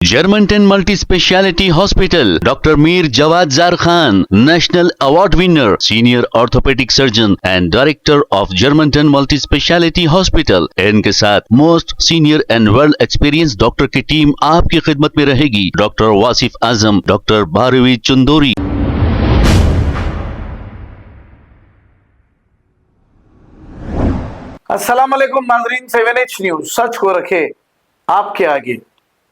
Germantown Multi-Speciality Hospital, Dr. Mir Jawad Zar Khan, National Award winner, Senior Orthopedic Surgeon and Director of Germantown Multi-Speciality Hospital। इनके साथ most senior and world experience doctor की टीम आपकी खिदमत में रहेगी। Doctor Wasif Azam, doctor Bharvi Chandori. अस्सलाम वालेकुम नाजरीन, 7H न्यूज सच को रखे आपके आगे।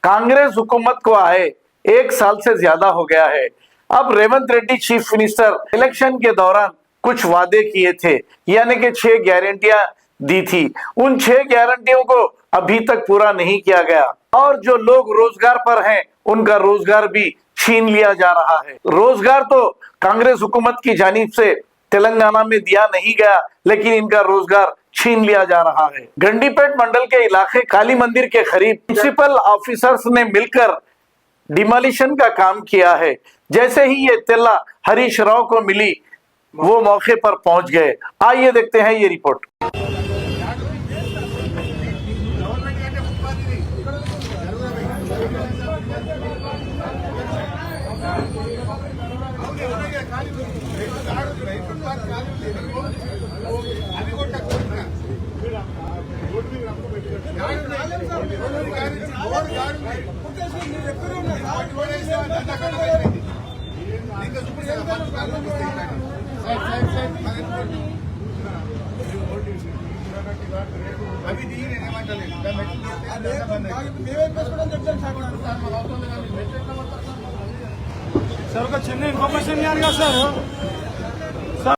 कांग्रेस हुकूमत को आए 1 साल से ज्यादा हो गया है। अब Revanth Reddy chief minister election के दौरान कुछ वादे किए थे, यानी कि 6 गारंटियां दी थी। उन 6 गारंटियों को अभी तक पूरा नहीं किया गया और जो लोग रोजगार पर हैं उनका रोजगार भी छीन लिया जा रहा है। रोजगार तो कांग्रेस हुकूमत की जानिब से तेलंगाना में दिया नहीं गया, लेकिन इनका रोजगार छीन लिया जा रहा है। गंडीपेट मंडल के इलाके काली मंदिर के करीब म्युनिसिपल ऑफिसर्स ने मिलकर डिमोलिशन का काम किया है। जैसे ही ये इत्तला हरीश राव को मिली, वो मौके पर पहुंच गए। आइए देखते हैं ये report.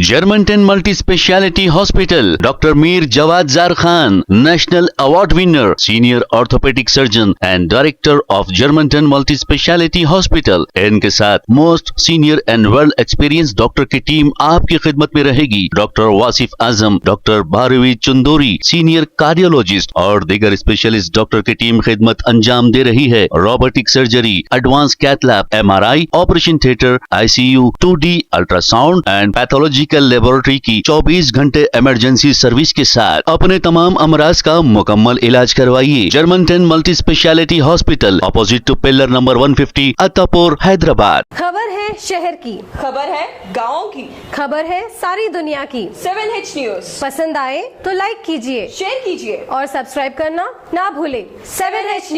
Germantown Multi-Speciality Hospital, Dr. Mir Jawad Zar Khan, National Award winner, Senior Orthopedic Surgeon and Director of Germantown Multi-Speciality Hospital। इनके साथ most senior and world experience doctor की टीम आपकी खिदमत में रहेगी। Doctor Wasif Azam, doctor Bharvi Chandori, senior cardiologist और दीगर स्पेशलिस्ट डॉक्टर की टीम खिदमत अंजाम दे रही है। Robotic surgery, advance cath lab, MRI, operation theatre, ICU, 2D ultrasound and pathological laboratory की 24 घंटे इमरजेंसी सर्विस के साथ अपने तमाम अमराज का मुकम्मल इलाज करवाइए। Germanten multi speciality hospital, opposite to pillar number 150, Attapur, Hyderabad. खबर है शहर की, खबर है गाँव की, खबर है सारी दुनिया की। 7H न्यूज पसंद आए तो लाइक कीजिए, शेयर कीजिए और सब्सक्राइब करना ना भूले। 7H news.